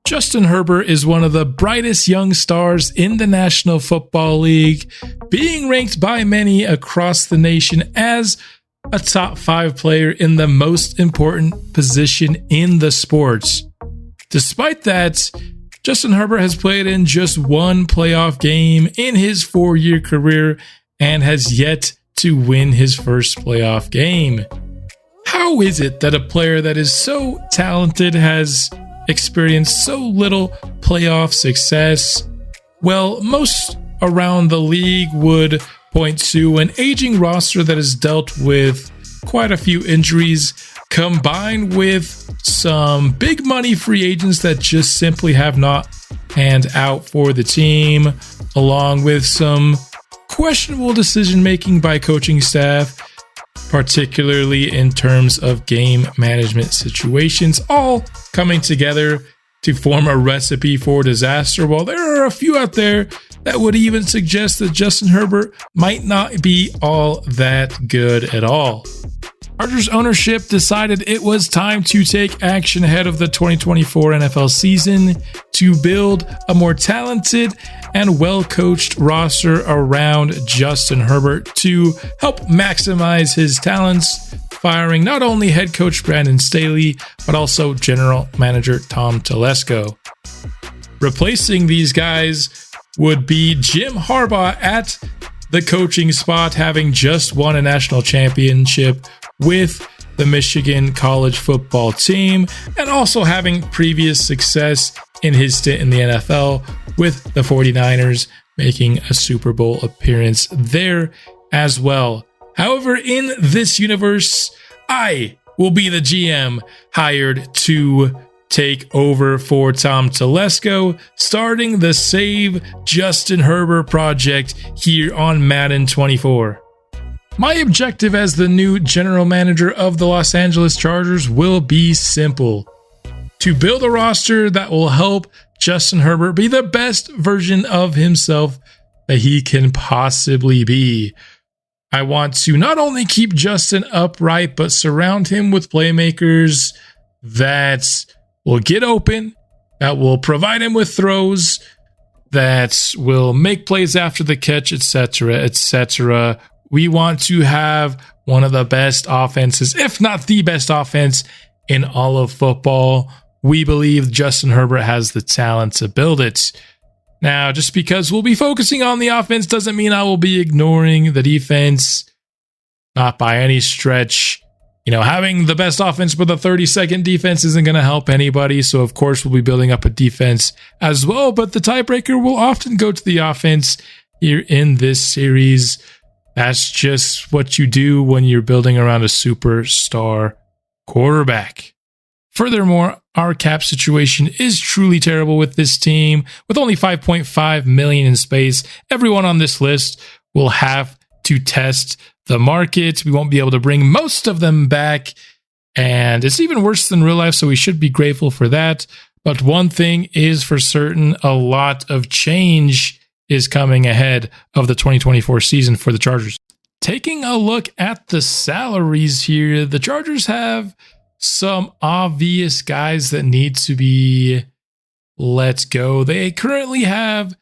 Justin Herbert is one of the brightest young stars in the National Football League, being ranked by many across the nation as a top 5 player in the most important position in the sports. Despite that, Justin Herbert has played in just one playoff game in his 4-year career and has yet to win his first playoff game. How is it that a player that is so talented has experienced so little playoff success? Well, most around the league would point to an aging roster that has dealt with quite a few injuries, combined with some big money free agents that just simply have not panned out for the team, along with some questionable decision making by coaching staff, particularly in terms of game management situations, all coming together to form a recipe for disaster. While there are a few out there that would even suggest that Justin Herbert might not be all that good at all. Chargers ownership decided it was time to take action ahead of the 2024 NFL season to build a more talented and well-coached roster around Justin Herbert to help maximize his talents, firing not only head coach Brandon Staley, but also general manager Tom Telesco. Replacing these guys would be Jim Harbaugh at the coaching spot, having just won a national championship with the Michigan college football team, and also having previous success in his stint in the NFL with the 49ers, making a Super Bowl appearance there as well. However, in this universe, I will be the GM hired to take over for Tom Telesco, starting the Save Justin Herbert project here on Madden 24. My objective as the new general manager of the Los Angeles Chargers will be simple: to build a roster that will help Justin Herbert be the best version of himself that he can possibly be. I want to not only keep Justin upright, but surround him with playmakers that will get open, that will provide him with throws, that will make plays after the catch, etc., etc. We want to have one of the best offenses, if not the best offense in all of football. We believe Justin Herbert has the talent to build it. Now, just because we'll be focusing on the offense doesn't mean I will be ignoring the defense. Not by any stretch. Having the best offense but the 32nd defense isn't going to help anybody. So, of course, we'll be building up a defense as well. But the tiebreaker will often go to the offense here in this series. That's just what you do when you're building around a superstar quarterback. Furthermore, our cap situation is truly terrible with this team. With only $5.5 million in space, everyone on this list will have to test the market. We won't be able to bring most of them back, and it's even worse than real life, so we should be grateful for that. But one thing is for certain: a lot of change is coming ahead of the 2024 season for the Chargers. Taking a look at the salaries here, the Chargers have some obvious guys that need to be let go. They currently have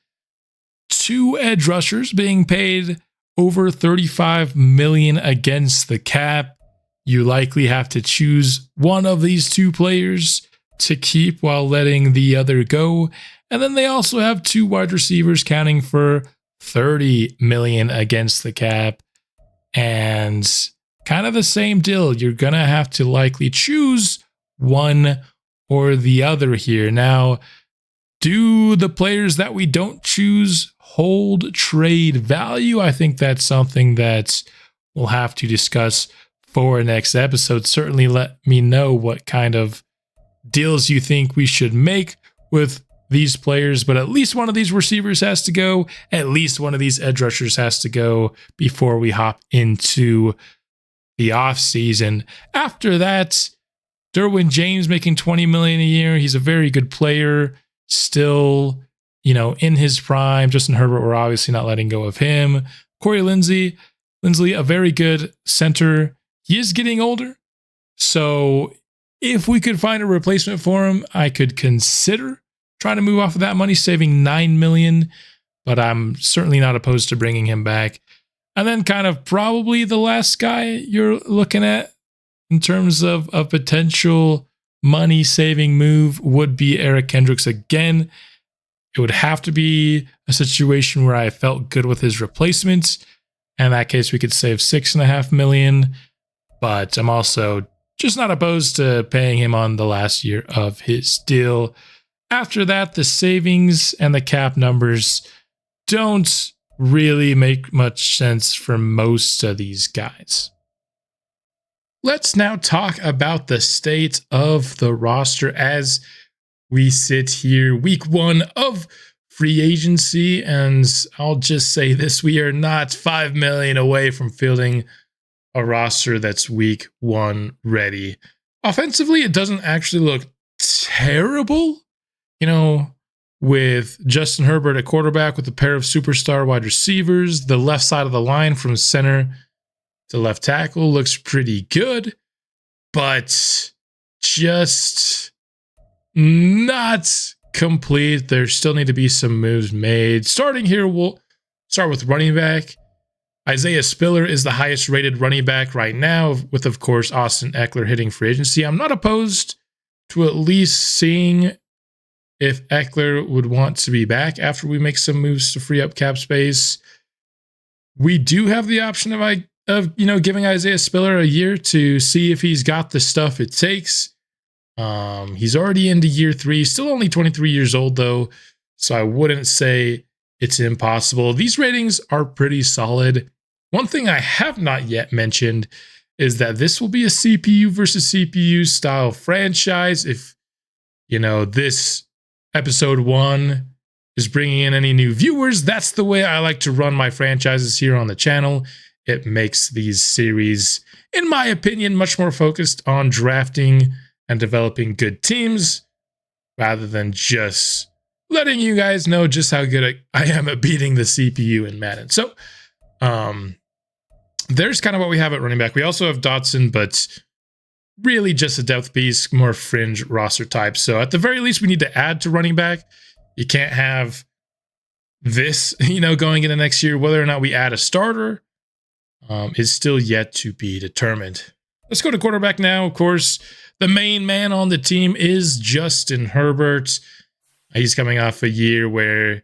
2 edge rushers being paid over $35 million against the cap. You likely have to choose one of these 2 players to keep while letting the other go. And then they also have 2 wide receivers counting for $30 million against the cap. And kind of the same deal. You're going to have to likely choose one or the other here. Now, do the players that we don't choose hold trade value? I think that's something that we'll have to discuss for next episode. Certainly let me know what kind of deals you think we should make with these players, but at least one of these receivers has to go. At least one of these edge rushers has to go before we hop into the offseason. After that, Derwin James making $20 million a year. He's a very good player. Still, in his prime. Justin Herbert, we're obviously not letting go of him. Corey Linsley, a very good center. He is getting older. So if we could find a replacement for him, I could consider trying to move off of that money, saving $9 million, but I'm certainly not opposed to bringing him back. And then kind of probably the last guy you're looking at in terms of a potential money saving move would be Eric Kendricks again. It would have to be a situation where I felt good with his replacements. In that case, we could save $6.5 million, but I'm also just not opposed to paying him on the last year of his deal. After that, the savings and the cap numbers don't really make much sense for most of these guys. Let's now talk about the state of the roster as we sit here, week 1 of free agency, and I'll just say this, we are not $5 million away from fielding a roster that's week 1 ready. Offensively, it doesn't actually look terrible, with Justin Herbert at quarterback with a pair of superstar wide receivers. The left side of the line from center to left tackle looks pretty good, but just not complete. There still need to be some moves made. Starting here, we'll start with running back. Isaiah Spiller is the highest rated running back right now, with, of course, Austin Eckler hitting free agency. I'm not opposed to at least seeing if Eckler would want to be back after we make some moves to free up cap space. We do have the option of giving Isaiah Spiller a year to see if he's got the stuff it takes. He's already into year 3, still only 23 years old though, so I wouldn't say it's impossible. These ratings are pretty solid. One thing I have not yet mentioned is that this will be a CPU versus CPU style franchise. If, this episode 1 is bringing in any new viewers, that's the way I like to run my franchises here on the channel. It makes these series, in my opinion, much more focused on drafting and developing good teams rather than just letting you guys know just how good I am at beating the CPU in Madden. So there's kind of what we have at running back. We also have Dotson, but really just a depth piece, more fringe roster type. So at the very least, we need to add to running back. You can't have this, going into next year. Whether or not we add a starter is still yet to be determined. Let's go to quarterback now. Of course, the main man on the team is Justin Herbert. He's coming off a year where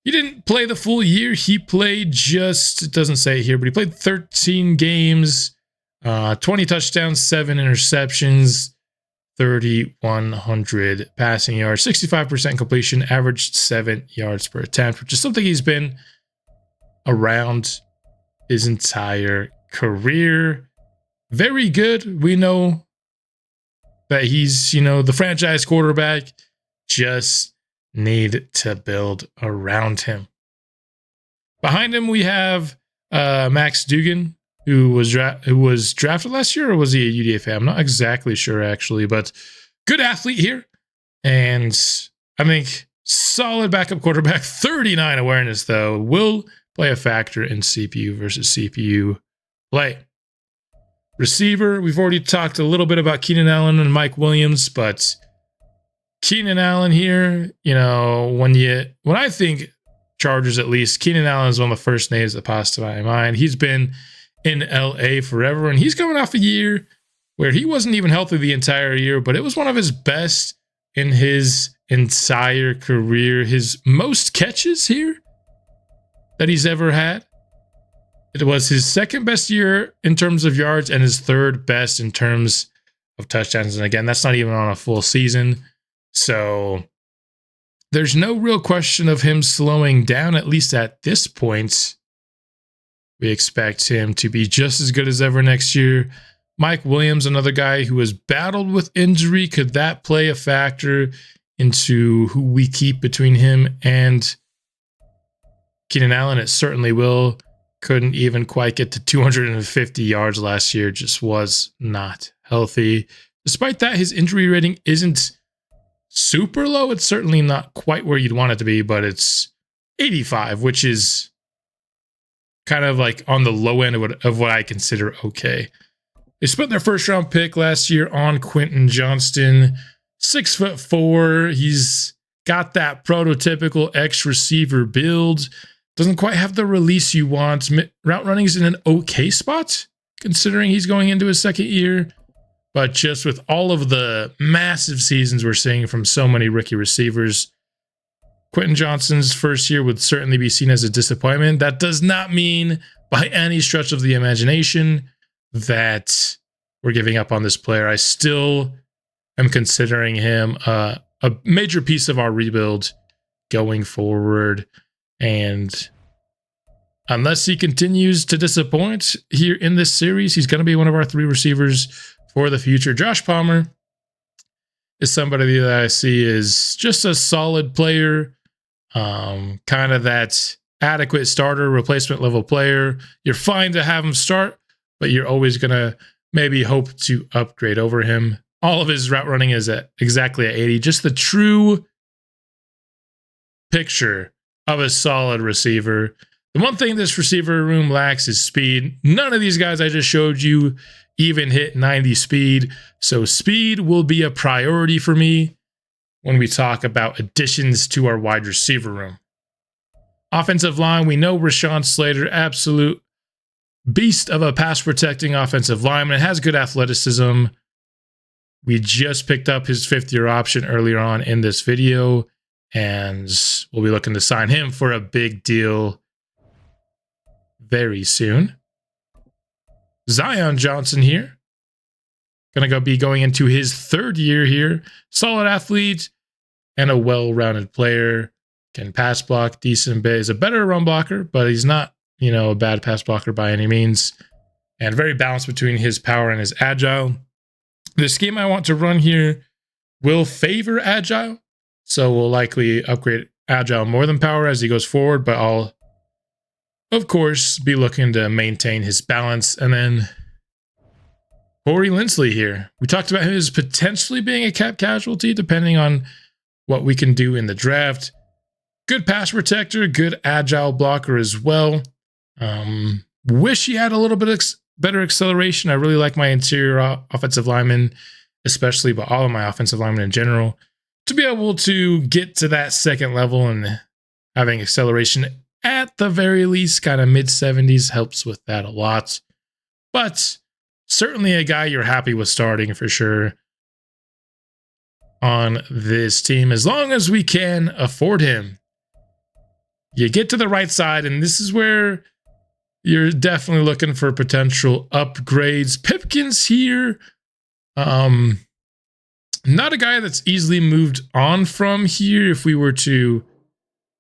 he didn't play the full year. He played it doesn't say here, but he played 13 games, 20 touchdowns, 7 interceptions, 3,100 passing yards, 65% completion, averaged 7 yards per attempt, which is something he's been around his entire career. Very good. We know that he's, the franchise quarterback. Just need to build around him. Behind him, we have Max Duggan, who was drafted last year, or was he a UDFA? I'm not exactly sure, actually, but good athlete here. And I think solid backup quarterback. 39 awareness, though, will play a factor in CPU versus CPU play. Receiver, we've already talked a little bit about Keenan Allen and Mike Williams, but Keenan Allen here, when I think Chargers, at least, Keenan Allen is one of the first names that pass to my mind. He's been in LA forever, and he's coming off a year where he wasn't even healthy the entire year, but it was one of his best in his entire career. His most catches here that he's ever had. It was his second best year in terms of yards and his third best in terms of touchdowns. And again, that's not even on a full season. So there's no real question of him slowing down, at least at this point. We expect him to be just as good as ever next year. Mike Williams, another guy who has battled with injury. Could that play a factor into who we keep between him and Keenan Allen? It certainly will. Couldn't even quite get to 250 yards last year. Just was not healthy. Despite that, his injury rating isn't super low. It's certainly not quite where you'd want it to be, but it's 85, which is kind of like on the low end of what I consider okay. They spent their first round pick last year on Quentin Johnston, 6'4". He's got that prototypical X receiver build. Doesn't quite have the release you want. Route running is in an okay spot, considering he's going into his second year. But just with all of the massive seasons we're seeing from so many rookie receivers, Quentin Johnston's first year would certainly be seen as a disappointment. That does not mean by any stretch of the imagination that we're giving up on this player. I still am considering him a major piece of our rebuild going forward. And unless he continues to disappoint here in this series, he's going to be one of our 3 receivers for the future. Josh Palmer is somebody that I see as just a solid player, kind of that adequate starter, replacement level player. You're fine to have him start, but you're always going to maybe hope to upgrade over him. All of his route running is at exactly at 80. Just the true picture of a solid receiver. The one thing this receiver room lacks is speed. None of these guys I just showed you even hit 90 speed. So speed will be a priority for me when we talk about additions to our wide receiver room. Offensive line, we know Rashawn Slater, absolute beast of a pass protecting offensive lineman, has good athleticism. We just picked up his 5th-year option earlier on in this video, and we'll be looking to sign him for a big deal very soon. Zion Johnson here. Going to be going into his 3rd year here. Solid athlete and a well-rounded player. Can pass block, decent bit. Is a better run blocker, but he's not, a bad pass blocker by any means. And very balanced between his power and his agile. The scheme I want to run here will favor agile. So we'll likely upgrade agile more than power as he goes forward, but I'll, of course, be looking to maintain his balance. And then Corey Linsley here. We talked about him as potentially being a cap casualty, depending on what we can do in the draft. Good pass protector, good agile blocker as well. Wish he had a little bit better acceleration. I really like my interior offensive linemen, especially, but all of my offensive linemen in general, to be able to get to that second level and having acceleration at the very least, kind of mid-70s helps with that a lot. But certainly a guy you're happy with starting for sure on this team, as long as we can afford him. You get to the right side, and this is where you're definitely looking for potential upgrades. Pipkins here, not a guy that's easily moved on from here. If we were to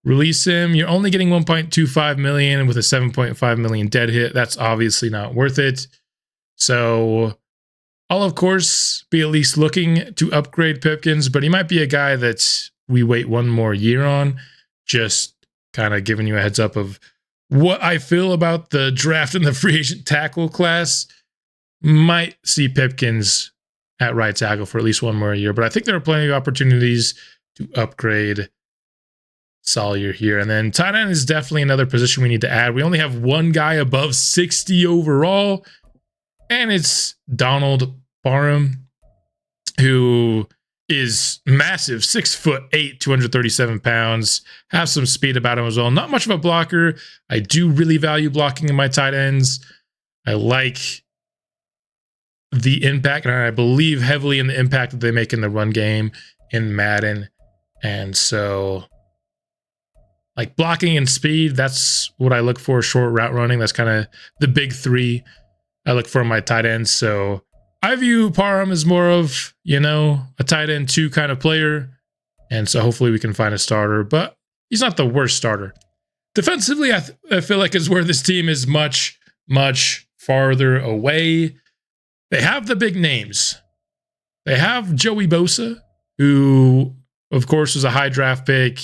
release him, you're only getting 1.25 million with a 7.5 million dead hit. That's obviously not worth it. So I'll, of course, be at least looking to upgrade Pipkins, but he might be a guy that we wait one more year on. Just kind of giving you a heads up of what I feel about the draft and the free agent tackle class. Might see Pipkins at right tackle for at least one more year, but I think there are plenty of opportunities to upgrade Sawyer here. And then tight end is definitely another position we need to add. We only have one guy above 60 overall, and it's Donald Parham, who is massive, 6'8", 237 pounds, have some speed about him as well. Not much of a blocker. I do really value blocking in my tight ends. I like the impact, and I believe heavily in the impact that they make in the run game in Madden. And so, like, blocking and speed, that's what I look for. Short route running, that's kind of the big 3 I look for in my tight ends. So I view Parham as more of, a tight end 2 kind of player. And so hopefully we can find a starter, but he's not the worst starter. Defensively, I feel like is where this team is much, much farther away. They have the big names. They have Joey Bosa, who, of course, was a high draft pick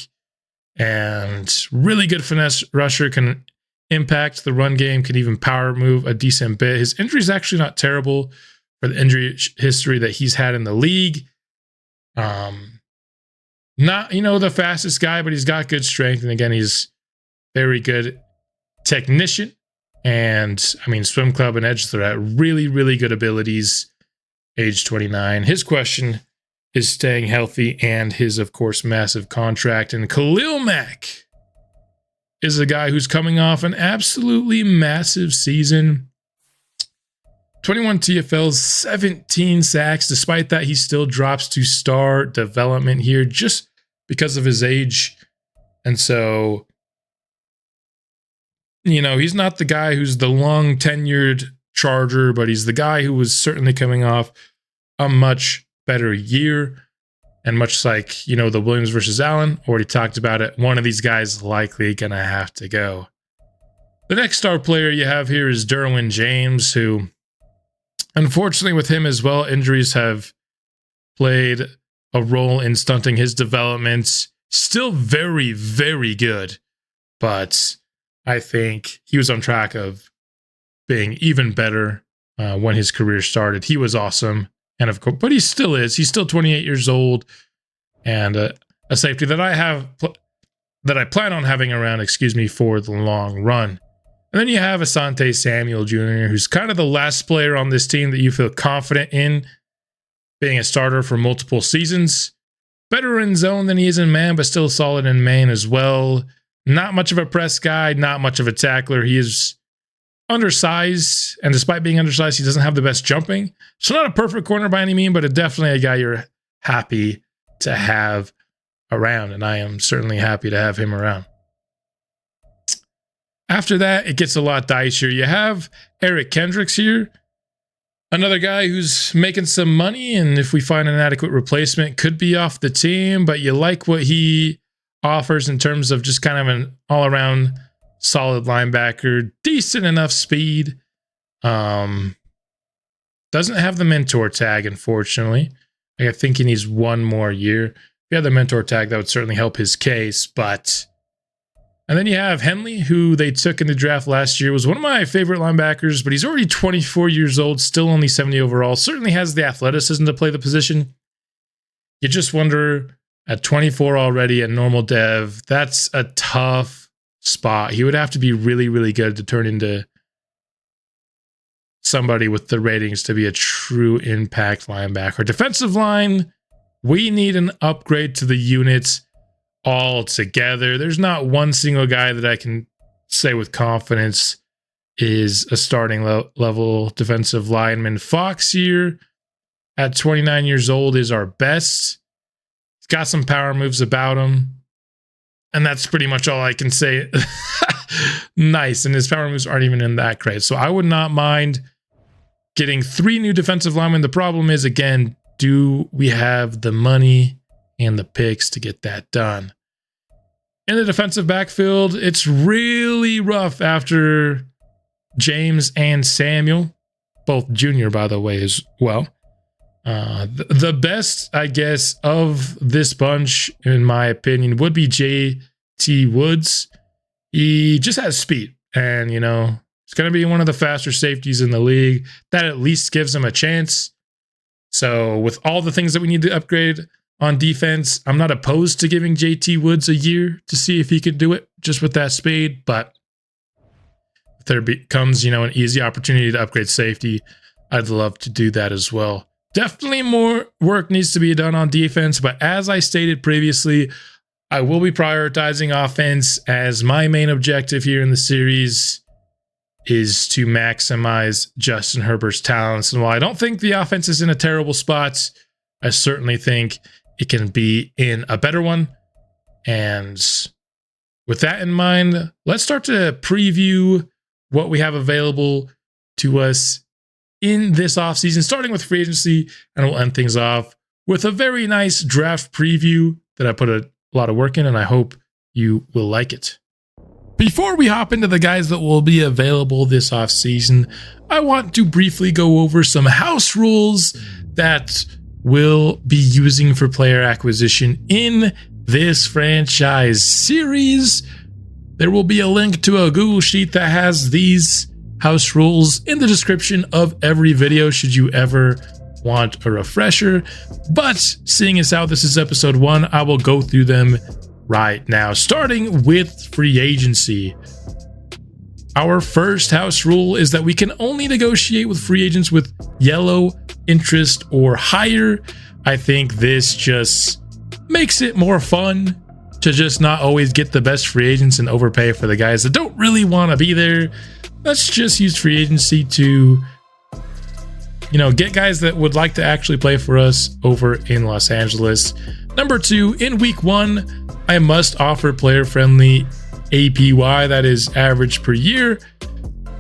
and really good finesse rusher, can impact the run game, can even power move a decent bit. His injury is actually not terrible for the injury history that he's had in the league. Not, the fastest guy, but he's got good strength. And again, he's very good technician. And swim club and edge threat, really, really good abilities. Age 29. His question is staying healthy and his, of course, massive contract. And Khalil Mack is a guy who's coming off an absolutely massive season. 21 TFLs, 17 sacks. Despite that, he still drops to star development here just because of his age. And so, you know, he's not the guy who's the long tenured Charger, but he's the guy who was certainly coming off a much better year. And much like, you know, the Williams versus Allen, already talked about it, one of these guys likely going to have to go. The next star player you have here is Derwin James, who, unfortunately with him as well, injuries have played a role in stunting his development. Still very, very good, but I think he was on track of being even better when his career started. He was awesome, and of course, but he still is. He's still 28 years old, and a safety that I plan on having around, for the long run. And then you have Asante Samuel Jr., who's kind of the last player on this team that you feel confident in being a starter for multiple seasons. Better in zone than he is in man, but still solid in man as well. Not much of a press guy, not much of a tackler. He is undersized, and despite being undersized, he doesn't have the best jumping. So not a perfect corner by any means, but definitely a guy you're happy to have around, and I am certainly happy to have him around. After that, it gets a lot dicier. You have Eric Kendricks here, another guy who's making some money, and if we find an adequate replacement, could be off the team, but you like what he offers in terms of just kind of an all-around solid linebacker, decent enough speed. Doesn't have the mentor tag, unfortunately. I think he needs one more year. If he had the mentor tag, that would certainly help his case, but... And then you have Henley, who they took in the draft last year, was one of my favorite linebackers, but he's already 24 years old, still only 70 overall, certainly has the athleticism to play the position. You just wonder, at 24 already at normal dev, that's a tough spot. He would have to be really, really good to turn into somebody with the ratings to be a true impact linebacker. Defensive line, we need an upgrade to the units altogether. There's not one single guy that I can say with confidence is a starting level defensive lineman. Fox here at 29 years old is our best. He's got some power moves about him, and that's pretty much all I can say. Nice, and his power moves aren't even in that great. So I would not mind getting 3 new defensive linemen. The problem is, again, do we have the money and the picks to get that done? In the defensive backfield, it's really rough after James and Samuel, both junior, by the way, as well. The best, I guess, of this bunch, in my opinion, would be J.T. Woods. He just has speed, and, you know, he's going to be one of the faster safeties in the league. That at least gives him a chance. So with all the things that we need to upgrade on defense, I'm not opposed to giving JT Woods a year to see if he could do it just with that speed, but if there becomes, you know, an easy opportunity to upgrade safety, I'd love to do that as well. Definitely more work needs to be done on defense, but as I stated previously, I will be prioritizing offense as my main objective here in the series is to maximize Justin Herbert's talents. And while I don't think the offense is in a terrible spot, I certainly think it can be in a better one. And with that in mind, let's start to preview what we have available to us in this offseason, starting with free agency, and we'll end things off with a very nice draft preview that I put a lot of work in, and I hope you will like it. Before we hop into the guys that will be available this offseason, I want to briefly go over some house rules that we'll be using for player acquisition in this franchise series. There will be a link to a Google Sheet that has these house rules in the description of every video should you ever want a refresher. But seeing as how this is episode 1, I will go through them right now, starting with free agency. Our first house rule is that we can only negotiate with free agents with yellow interest or higher. I think this just makes it more fun to just not always get the best free agents and overpay for the guys that don't really want to be there. Let's just use free agency to, get guys that would like to actually play for us over in Los Angeles. Number 2, in week 1, I must offer player-friendly APY, that is average per year.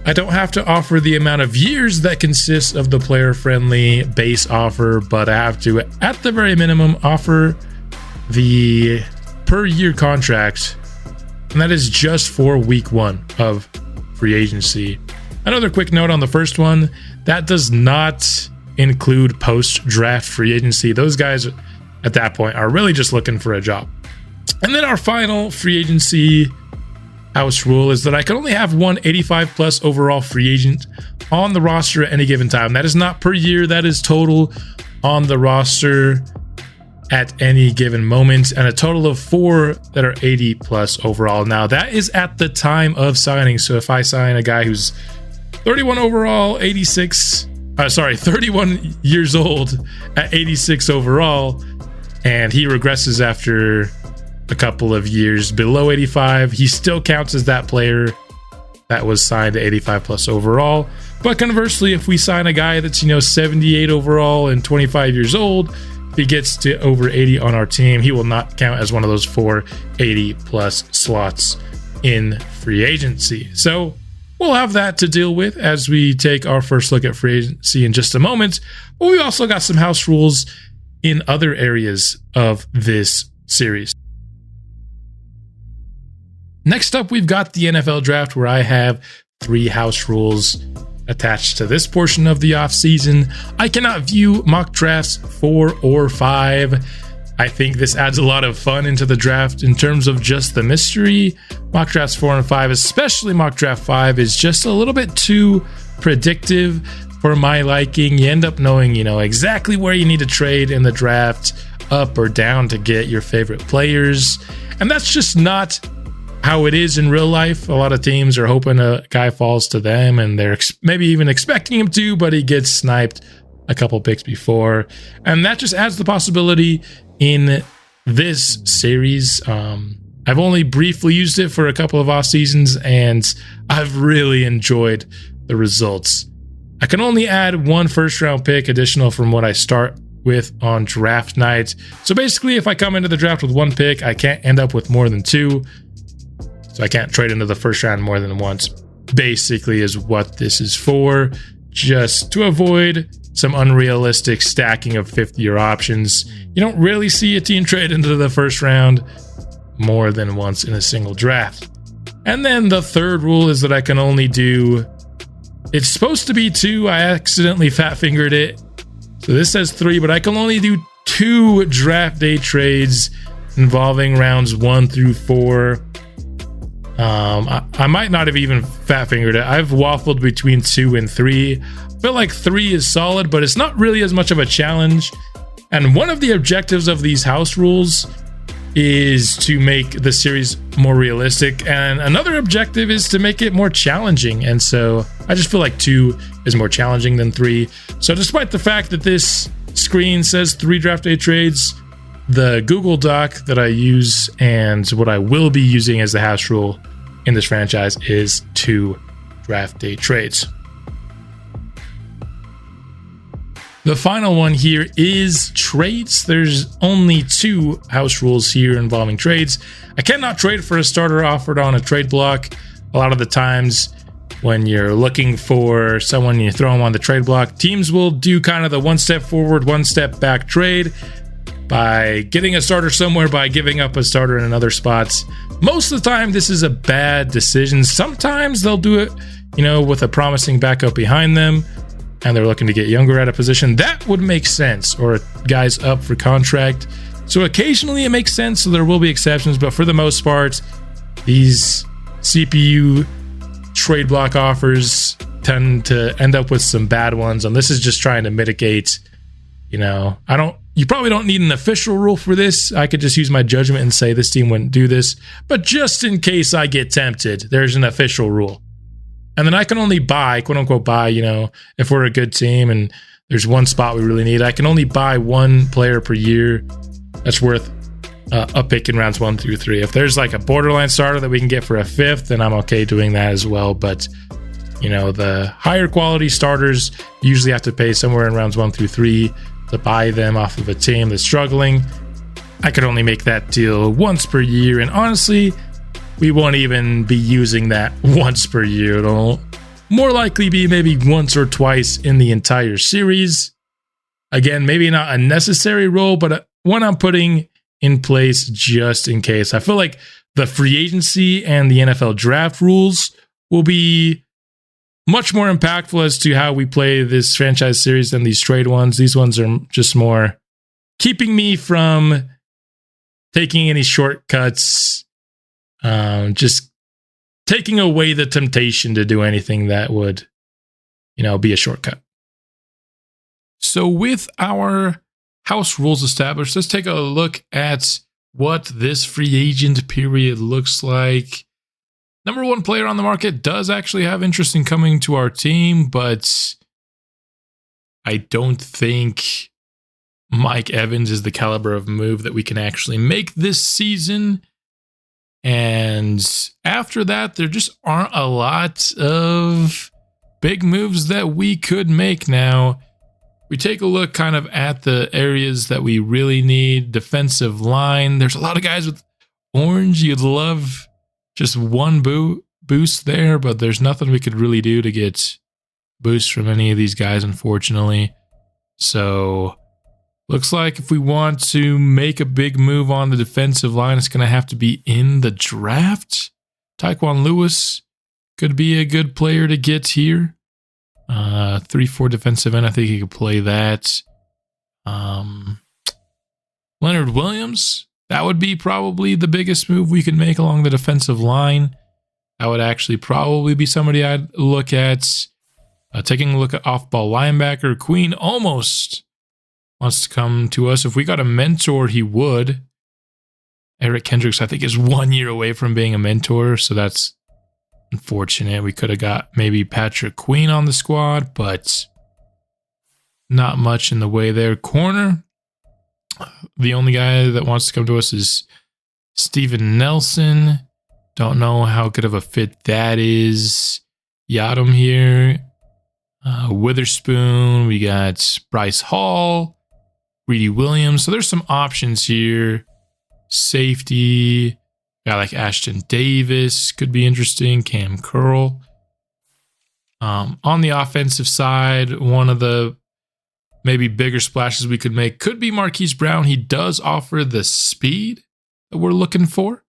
I don't have to offer the amount of years that consists of the player-friendly base offer, but I have to, at the very minimum, offer the per year contract, and that is just for week 1 of free agency. Another quick note on the first one, that does not include post-draft free agency. Those guys at that point are really just looking for a job. And then our final free agency house rule is that I can only have one 85 plus overall free agent on the roster at any given time. That is not per year, that is total on the roster at any given moment, and a total of 4 that are 80 plus overall. Now that is at the time of signing. So if I sign a guy who's 31 overall, 31 years old at 86 overall, and he regresses after a couple of years below 85, he still counts as that player that was signed at 85 plus overall. But conversely, if we sign a guy that's 78 overall and 25 years old, if he gets to over 80 on our team, he will not count as one of those 4 80 plus slots in free agency. So we'll have that to deal with as we take our first look at free agency in just a moment. But we also got some house rules in other areas of this series. Next up, we've got the NFL draft, where I have 3 house rules attached to this portion of the offseason. I cannot view mock drafts 4 or 5. I think this adds a lot of fun into the draft in terms of just the mystery. Mock drafts 4 and 5, especially mock draft 5, is just a little bit too predictive for my liking. You end up knowing, exactly where you need to trade in the draft, up or down, to get your favorite players. And that's just not how it is in real life. A lot of teams are hoping a guy falls to them, and they're maybe even expecting him to, but he gets sniped a couple picks before. And that just adds the possibility in this series. I've only briefly used it for a couple of off seasons, and I've really enjoyed the results. I can only add 1 first round pick additional from what I start with on draft night. So basically, if I come into the draft with 1 pick, I can't end up with more than 2. So I can't trade into the first round more than once, basically, is what this is for, just to avoid some unrealistic stacking of 50-year options. You don't really see a team trade into the first round more than once in a single draft. And then the third rule is that I can only do, it's supposed to be 2, I accidentally fat fingered it. So this says 3, but I can only do 2 draft day trades involving rounds 1 through 4. I might not have even fat fingered it. I've waffled between 2 and 3. I feel like 3 is solid, but it's not really as much of a challenge. And one of the objectives of these house rules is to make the series more realistic, and another objective is to make it more challenging. And so I just feel like 2 is more challenging than 3. So despite the fact that this screen says 3 draft day trades, the Google Doc that I use and what I will be using as the house rule in this franchise is 2 draft day trades. The final one here is trades. There's only 2 house rules here involving trades. I cannot trade for a starter offered on a trade block. A lot of the times when you're looking for someone, you throw them on the trade block, teams will do kind of the 1 step forward, 1 step back trade by getting a starter somewhere, by giving up a starter in another spots. Most of the time, this is a bad decision. Sometimes they'll do it, with a promising backup behind them, and they're looking to get younger at a position. That would make sense, or a guy's up for contract. So occasionally it makes sense, so there will be exceptions, but for the most part, these CPU trade block offers tend to end up with some bad ones, and this is just trying to mitigate, you probably don't need an official rule for this. I could just use my judgment and say this team wouldn't do this, but just in case I get tempted, there's an official rule. And then I can only buy, quote unquote buy, if we're a good team and there's one spot we really need. I can only buy one player per year that's worth a pick in rounds 1 through 3. If there's like a borderline starter that we can get for a 5th, then I'm okay doing that as well. But the higher quality starters usually have to pay somewhere in rounds 1 through 3 to buy them off of a team that's struggling. I could only make that deal once per year, and honestly, we won't even be using that once per year. It'll more likely be maybe once or twice in the entire series. Again, maybe not a necessary role, but one I'm putting in place just in case. I feel like the free agency and the NFL draft rules will be much more impactful as to how we play this franchise series than these trade ones. These ones are just more keeping me from taking any shortcuts, just taking away the temptation to do anything that would, be a shortcut. So with our house rules established, let's take a look at what this free agent period looks like. Number one player on the market does actually have interest in coming to our team, but I don't think Mike Evans is the caliber of move that we can actually make this season. And after that, there just aren't a lot of big moves that we could make now. We take a look kind of at the areas that we really need. Defensive line. There's a lot of guys with orange. You'd love just one boost there, but there's nothing we could really do to get boosts from any of these guys, unfortunately. So looks like if we want to make a big move on the defensive line, it's going to have to be in the draft. Tyquan Lewis could be a good player to get here. 3-4 defensive end, I think he could play that. Leonard Williams, that would be probably the biggest move we could make along the defensive line. That would actually probably be somebody I'd look at. Taking a look at off-ball linebacker, Queen almost wants to come to us. If we got a mentor, he would. Eric Kendricks, I think, is 1 year away from being a mentor, so that's unfortunate. We could have got maybe Patrick Queen on the squad, but not much in the way there. Corner, the only guy that wants to come to us is Steven Nelson. Don't know how good of a fit that is. Yadam here. Witherspoon. We got Bryce Hall. Greedy Williams. So there's some options here. Safety. Guy like Ashton Davis could be interesting. Cam Curl. On the offensive side, one of the maybe bigger splashes we could make could be Marquise Brown. He does offer the speed that we're looking for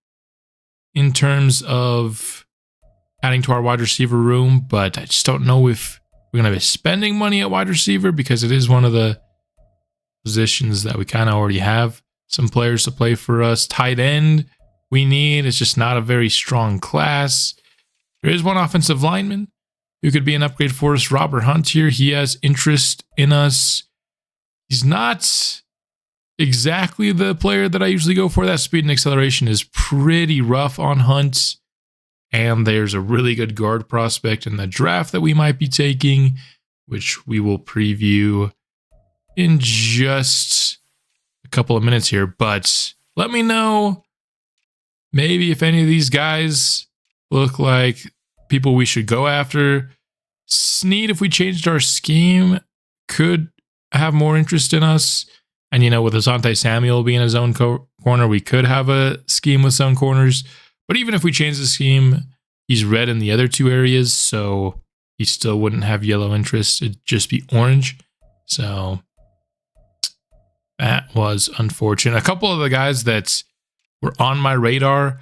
in terms of adding to our wide receiver room, but I just don't know if we're going to be spending money at wide receiver because it is one of the positions that we kind of already have some players to play for us. Tight end we need. It's just not a very strong class. There is one offensive lineman who could be an upgrade for us. Robert Hunt here. He has interest in us. He's not exactly the player that I usually go for. That speed and acceleration is pretty rough on Hunt. And there's a really good guard prospect in the draft that we might be taking, which we will preview in just a couple of minutes here. But let me know maybe if any of these guys look like people we should go after. Snead, if we changed our scheme, could have more interest in us. And, with Asante Samuel being a zone corner, we could have a scheme with zone corners. But even if we change the scheme, he's red in the other two areas, so he still wouldn't have yellow interest. It'd just be orange. So that was unfortunate. A couple of the guys that were on my radar,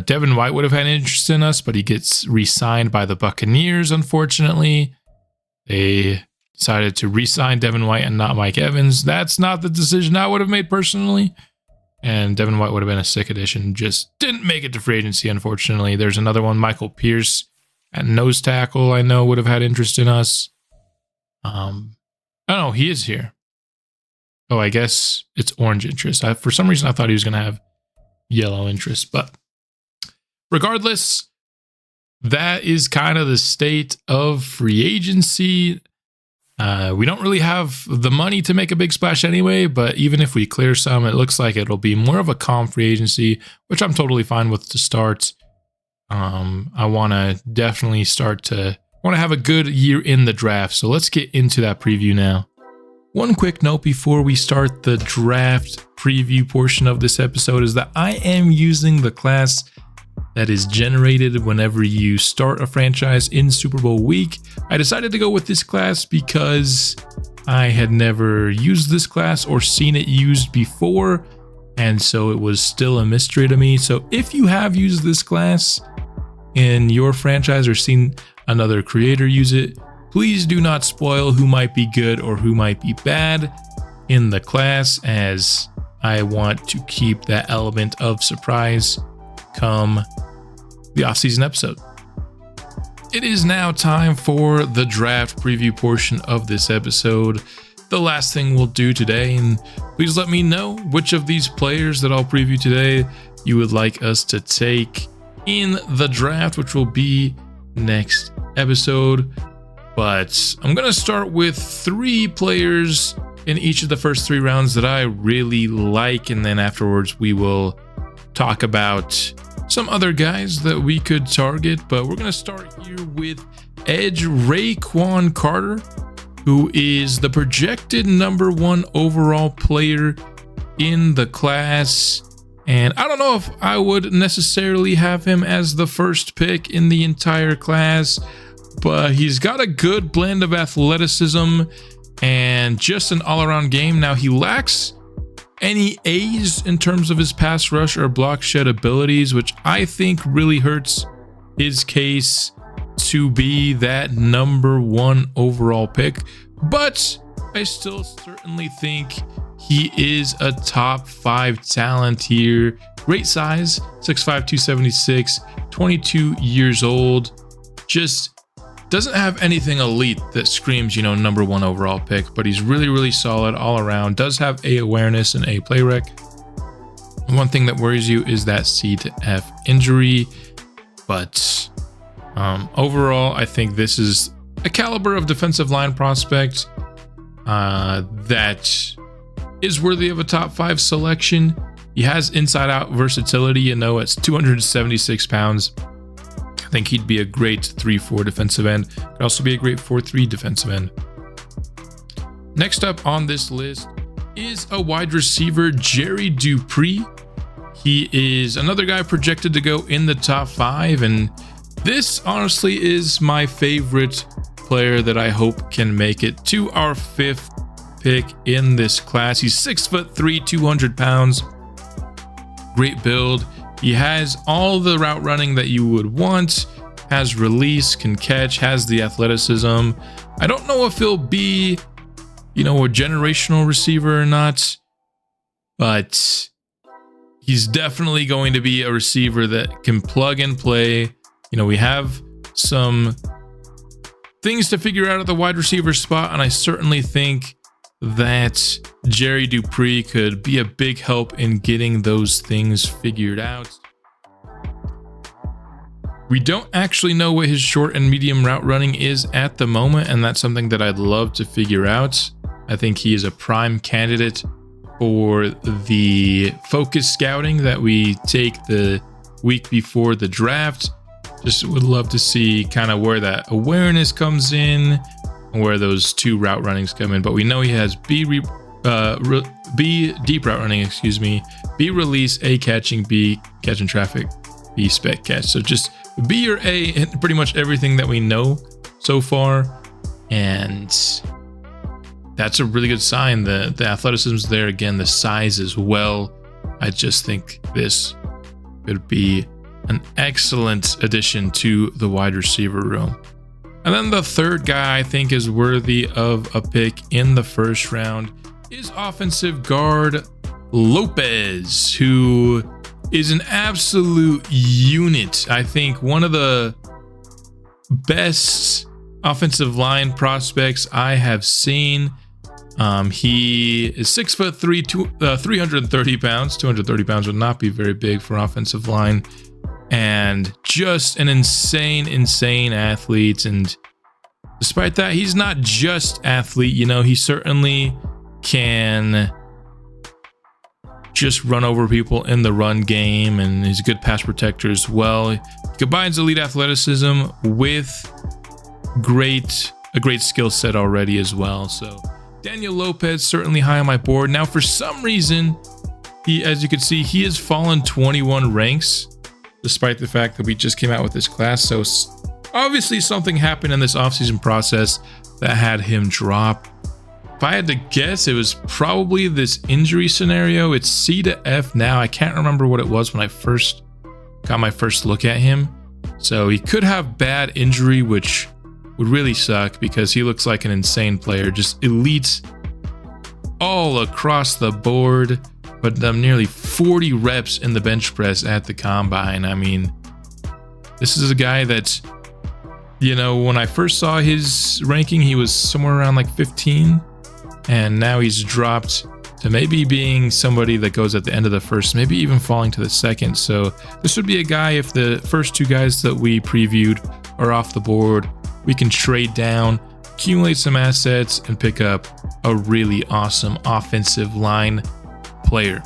Devin White would have had interest in us, but he gets re-signed by the Buccaneers, unfortunately. They decided to re-sign Devin White and not Mike Evans. That's not the decision I would have made personally. And Devin White would have been a sick addition. Just didn't make it to free agency, unfortunately. There's another one, Michael Pierce at nose tackle, I know would have had interest in us. Oh, no, he is here. Oh, I guess it's orange interest. For some reason, I thought he was going to have yellow interest. But regardless, that is kind of the state of free agency. We don't really have the money to make a big splash anyway, but even if we clear some, it looks like it'll be more of a calm free agency, which I'm totally fine with to start. I want to definitely want to have a good year in the draft. So let's get into that preview now. One quick note before we start the draft preview portion of this episode is that I am using the class that is generated whenever you start a franchise in Super Bowl week. I decided to go with this class because I had never used this class or seen it used before, and so it was still a mystery to me. So if you have used this class in your franchise or seen another creator use it, please do not spoil who might be good or who might be bad in the class, as I want to keep that element of surprise come the offseason episode. It is now time for the draft preview portion of this episode. The last thing we'll do today, and please let me know which of these players that I'll preview today you would like us to take in the draft, which will be next episode. But I'm going to start with 3 players in each of the first 3 rounds that I really like, and then afterwards we will talk about some other guys that we could target. But we're going to start here with edge Raekwon Carter, who is the projected number 1 overall player in the class. And I don't know if I would necessarily have him as the first pick in the entire class, but he's got a good blend of athleticism and just an all-around game. Now, he lacks any A's in terms of his pass rush or block shed abilities, which I think really hurts his case to be that number 1 overall pick. But I still certainly think he is a top 5 talent here. Great size, 6'5", 276, 22 years old. Just doesn't have anything elite that screams, number 1 overall pick, but he's really, really solid all around. Does have A awareness and A play rec. One thing that worries you is that C to F injury, but overall, I think this is a caliber of defensive line prospect that is worthy of a top 5 selection. He has inside out versatility, it's 276 pounds. I think he'd be a great 3-4 defensive end. Could also be a great 4-3 defensive end. Next up on this list is a wide receiver, Jerry Dupree. He is another guy projected to go in the top 5, and this honestly is my favorite player that I hope can make it to our 5th pick in this class. He's 6'3", 200 pounds. Great build. He has all the route running that you would want, has release, can catch, has the athleticism. I don't know if he'll be, a generational receiver or not, but he's definitely going to be a receiver that can plug and play. We have some things to figure out at the wide receiver spot, and I certainly think that Jerry Dupree could be a big help in getting those things figured out. We don't actually know what his short and medium route running is at the moment, and that's something that I'd love to figure out. I think he is a prime candidate for the focus scouting that we take the week before the draft. Just would love to see kind of where that awareness comes in, where those 2 route runnings come in. But we know he has B deep route running, B release, A catching, B catching traffic, B spec catch. So just B or A in pretty much everything that we know so far, and that's a really good sign. The athleticism's there again, the size as well. I just think this could be an excellent addition to the wide receiver room. And then the 3rd guy I think is worthy of a pick in the 1st round is offensive guard Lopez, who is an absolute unit. I think one of the best offensive line prospects I have seen. He is 6'3", 330 pounds. 230 pounds would not be very big for offensive line. And just an insane athlete, and despite that, he's not just athlete. You know, he certainly can just run over people in the run game, and he's a good pass protector as well. He combines elite athleticism with a great skill set already as well. So Daniel Lopez certainly high on my board. Now, for some reason, as you can see, he has fallen 21 ranks, despite the fact that we just came out with this class. So obviously something happened in this offseason process that had him drop. If I had to guess, it was probably this injury scenario. It's C to F now. I can't remember what it was when I first got my first look at him. So he could have bad injury, which would really suck because he looks like an insane player. Just elite all across the board, but nearly 40 reps in the bench press at the combine. I mean, this is a guy that, you know, when I first saw his ranking, he was somewhere around like 15. And now he's dropped to maybe being somebody that goes at the end of the first, maybe even falling to the second. So this would be a guy, if the first two guys that we previewed are off the board, we can trade down, accumulate some assets, and pick up a really awesome offensive line player.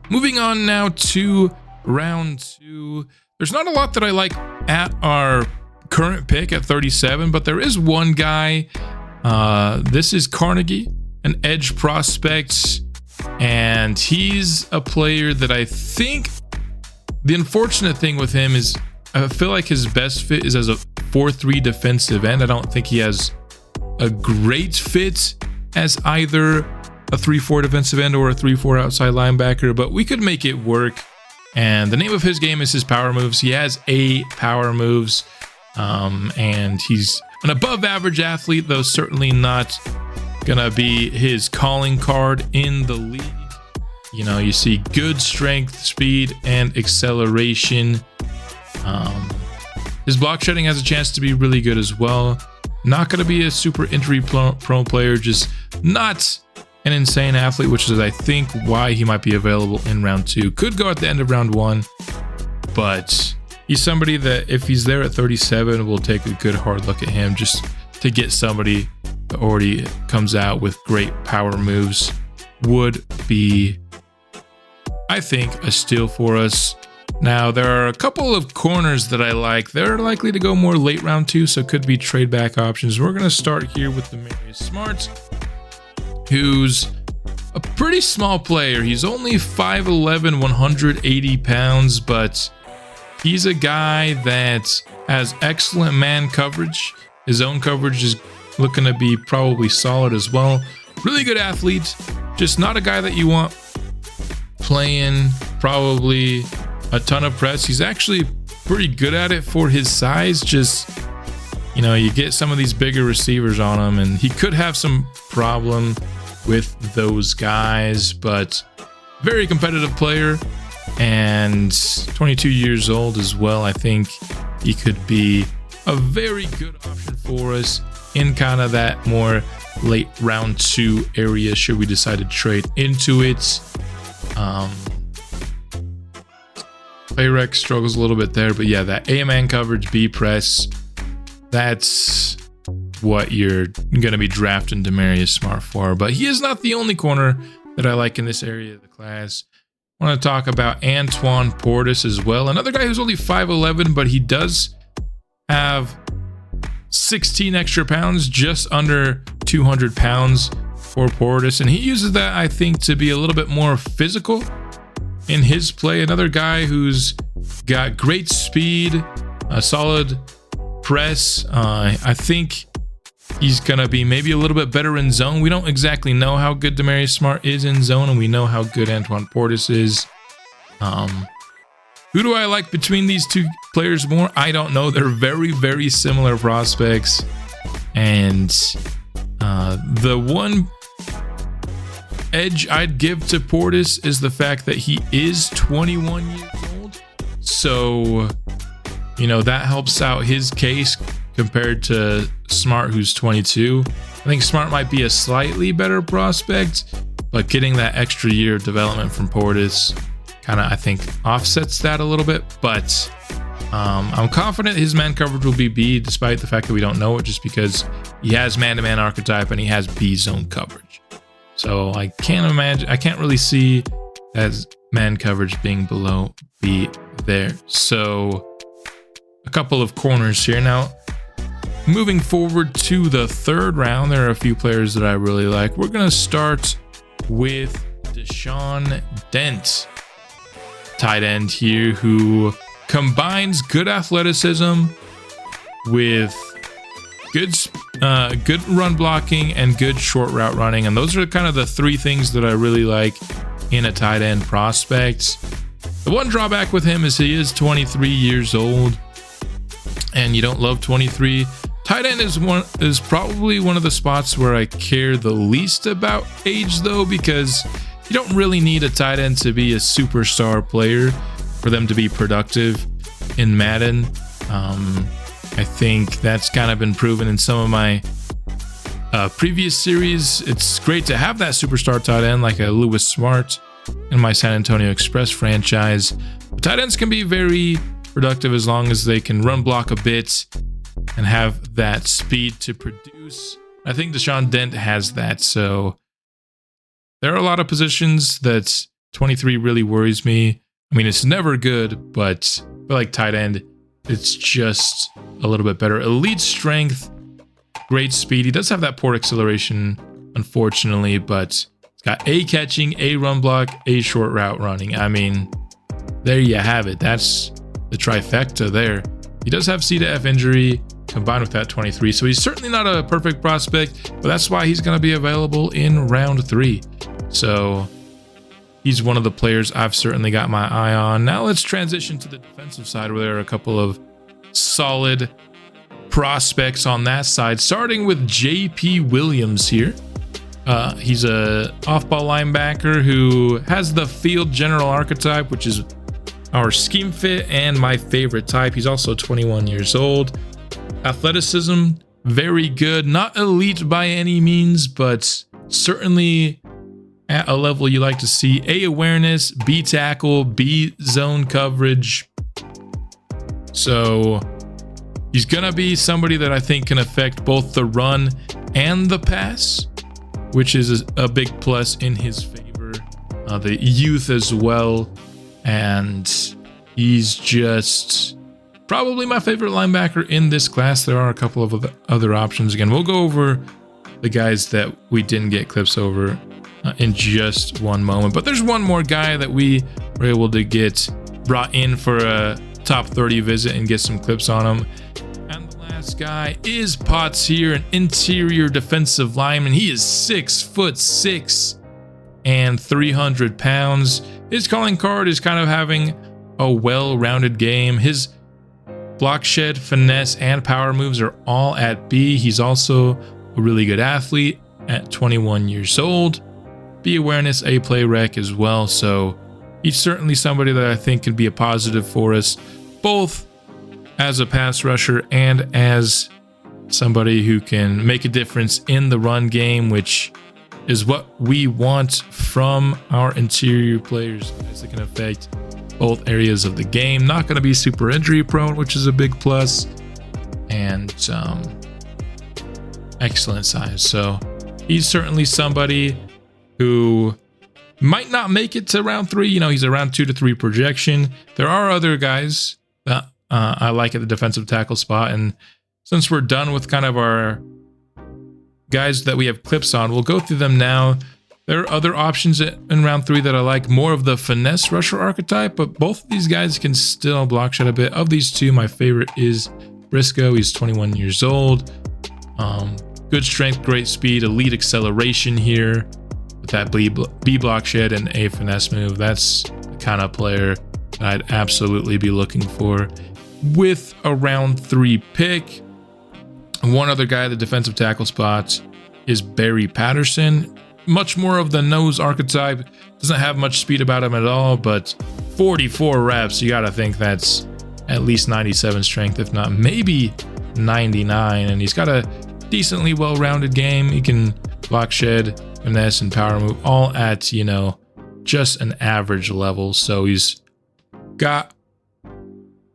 Moving on now to round 2. There's not a lot that I like at our current pick at 37, but there is one guy. This is Carnegie, an edge prospect, and he's a player that I think the unfortunate thing with him is I feel like his best fit is as a 4-3 defensive end. I don't think he has a great fit as either a 3-4 defensive end or a 3-4 outside linebacker, but we could make it work. And the name of his game is his power moves. He has 8 power moves, and he's an above average athlete, though certainly not gonna be his calling card in the league. You know, you see good strength, speed, and acceleration. His block shedding has a chance to be really good as well. Not gonna be a super injury prone player, just not an insane athlete, which is I think why he might be available in round 2. Could go at the end of round 1, but he's somebody that if he's there at 37, we'll take a good hard look at him just to get somebody that already comes out with great power moves. Would be, I think, a steal for us. Now, there are a couple of corners that I like. They're likely to go more late round 2, so could be trade back options. We're going to start here with Demarius Smart, who's a pretty small player. He's only 5'11", 180 pounds, but he's a guy that has excellent man coverage. His own coverage is looking to be probably solid as well. Really good athlete, just not a guy that you want playing probably a ton of press. He's actually pretty good at it for his size. Just, you know, you get some of these bigger receivers on him, and he could have some problem with those guys, but very competitive player. And 22 years old as well. I think he could be a very good option for us in kind of that more late round 2 area should we decide to trade into it. Playrec struggles a little bit there, but yeah, that A-man coverage, B press, that's what you're going to be drafting Demarius Smart for. But he is not the only corner that I like in this area of the class. I want to talk about Antoine Portis as well. Another guy who's only 5'11", but he does have 16 extra pounds, just under 200 pounds for Portis. And he uses that, I think, to be a little bit more physical in his play. Another guy who's got great speed, a solid press. I think he's going to be maybe a little bit better in zone. We don't exactly know how good Demarius Smart is in zone, and we know how good Antoine Portis is. Who do I like between these two players more? I don't know. They're very, very similar prospects. And the one edge I'd give to Portis is the fact that he is 21 years old. So, you know, that helps out his case compared to Smart, who's 22. I think Smart might be a slightly better prospect, but getting that extra year of development from Portis kind of, I think, offsets that a little bit. But I'm confident his man coverage will be B, despite the fact that we don't know it, just because he has man-to-man archetype and he has B zone coverage. So I can't really see as man coverage being below B there. So a couple of corners here. Now, moving forward to the third round, there are a few players that I really like. We're going to start with Deshaun Dent, tight end here, who combines good athleticism with good run blocking and good short route running. And those are kind of the three things that I really like in a tight end prospect. The one drawback with him is he is 23 years old, and you don't love 23. Tight end is probably one of the spots where I care the least about age, though, because you don't really need a tight end to be a superstar player for them to be productive in Madden. I think that's kind of been proven in some of my previous series. It's great to have that superstar tight end like a Lewis Smart in my San Antonio Express franchise. But tight ends can be very productive as long as they can run block a bit and have that speed to produce. I think Deshaun Dent has that. So there are a lot of positions that 23 really worries me. I mean, it's never good, but I feel like tight end, it's just a little bit better. Elite strength, great speed. He does have that poor acceleration, unfortunately, but it's got A catching, A run block, A short route running. I mean, there you have it. That's the trifecta there. He does have C to F injury combined with that 23, so he's certainly not a perfect prospect, but that's why he's going to be available in round 3. So he's one of the players I've certainly got my eye on. Now let's transition to the defensive side, where there are a couple of solid prospects on that side, starting with JP Williams here. He's a off-ball linebacker who has the field general archetype, which is our scheme fit and my favorite type. He's also 21 years old. Athleticism, very good. Not elite by any means, but certainly at a level you like to see. A awareness, B tackle, B zone coverage. So he's going to be somebody that I think can affect both the run and the pass, which is a big plus in his favor. The youth as well. And he's just probably my favorite linebacker in this class. There are a couple of other options. Again, we'll go over the guys that we didn't get clips over in just one moment. But there's one more guy that we were able to get brought in for a top 30 visit and get some clips on him. And the last guy is Potts here, an interior defensive lineman. He is 6'6" and 300 pounds. His calling card is kind of having a well-rounded game. His block shed, finesse, and power moves are all at B. He's also a really good athlete at 21 years old. B awareness, A play rec as well. So he's certainly somebody that I think could be a positive for us, both as a pass rusher and as somebody who can make a difference in the run game, which is what we want from our interior players, as they can affect both areas of the game. Not going to be super injury prone, which is a big plus, and excellent size. So he's certainly somebody who might not make it to round 3. You know, he's around 2 to 3 projection. There are other guys that I like at the defensive tackle spot, and since we're done with kind of our guys that we have clips on, we'll go through them now. There are other options in round 3 that I like, more of the finesse rusher archetype, but both of these guys can still block shed a bit. Of these two, my favorite is Briscoe. He's 21 years old. Good strength, great speed, elite acceleration here with that B block shed and A finesse move. That's the kind of player that I'd absolutely be looking for with a round 3 pick. One other guy at the defensive tackle spot is Barry Patterson. Much more of the nose archetype. Doesn't have much speed about him at all, but 44 reps. You got to think that's at least 97 strength, if not maybe 99. And he's got a decently well-rounded game. He can block shed, finesse, and power move all at, you know, just an average level. So he's got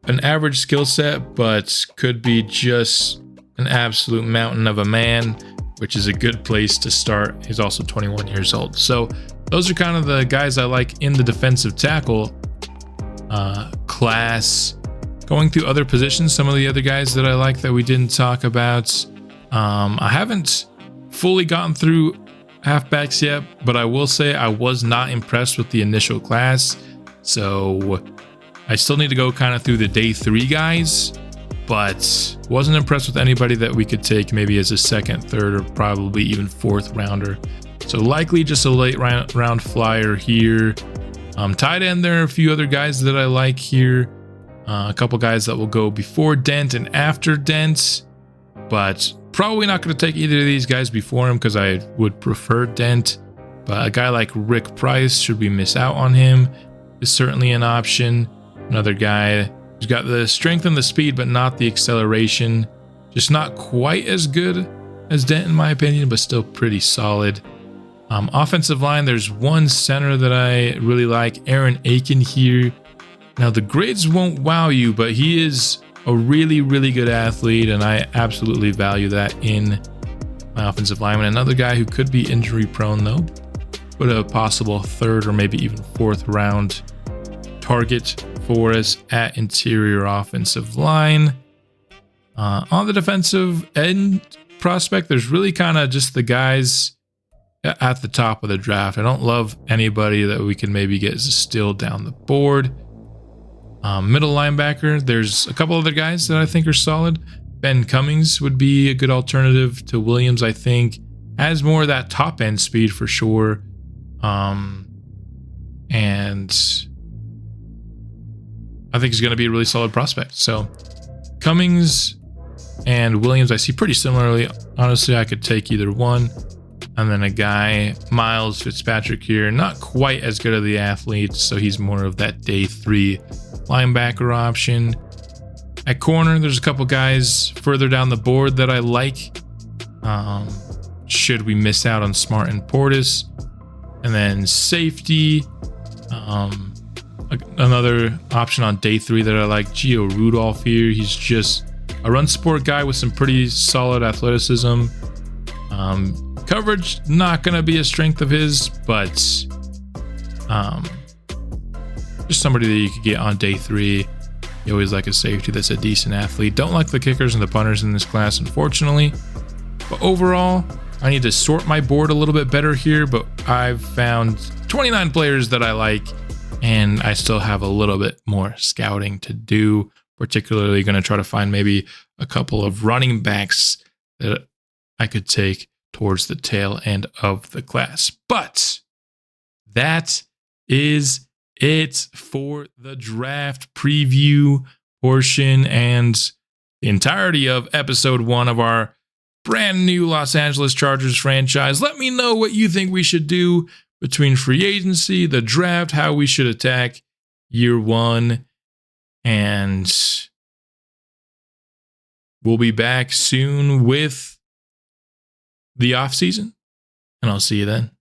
an average skill set, but could be just an absolute mountain of a man, which is a good place to start. He's also 21 years old. So those are kind of the guys I like in the defensive tackle class. Going through other positions, some of the other guys that I like that we didn't talk about. I haven't fully gotten through halfbacks yet, but I will say I was not impressed with the initial class. So I still need to go kind of through the day 3 guys, but wasn't impressed with anybody that we could take maybe as a second, third, or probably even 4th rounder. So likely just a late round flyer here. Tight end, there are a few other guys that I like here. A couple guys that will go before Dent and after Dent, but probably not going to take either of these guys before him because I would prefer Dent. But a guy like Rick Price, should we miss out on him, is certainly an option. Another guy who's got the strength and the speed, but not the acceleration. Just not quite as good as Dent in my opinion, but still pretty solid. Offensive line, there's one center that I really like, Aaron Aiken here. Now, the grades won't wow you, but he is a really, really good athlete, and I absolutely value that in my offensive lineman. Another guy who could be injury prone, though, but a possible 3rd or maybe even 4th round target for us at interior offensive line. On the defensive end prospect, there's really kind of just the guys at the top of the draft. I don't love anybody that we can maybe get as a steal down the board. Middle linebacker, there's a couple other guys that I think are solid. Ben Cummings would be a good alternative to Williams, I think. Has more of that top end speed for sure. And I think he's going to be a really solid prospect. So Cummings and Williams I see pretty similarly. Honestly, I could take either one. And then a guy, Miles Fitzpatrick here, not quite as good of the athlete, so he's more of that day 3 linebacker option. At corner, there's a couple guys further down the board that I like. Should we miss out on Smart and Portis? And then safety, another option on day 3 that I like, Gio Rudolph here. He's just a run support guy with some pretty solid athleticism. Coverage, not going to be a strength of his, but just somebody that you could get on day 3. You always like a safety that's a decent athlete. Don't like the kickers and the punters in this class, unfortunately. But overall, I need to sort my board a little bit better here, but I've found 29 players that I like, and I still have a little bit more scouting to do. Particularly going to try to find maybe a couple of running backs that I could take towards the tail end of the class. But that is it for the draft preview portion and the entirety of episode 1 of our brand new Los Angeles Chargers franchise. Let me know what you think we should do between free agency, the draft, how we should attack year 1, and we'll be back soon with the off season, and I'll see you then.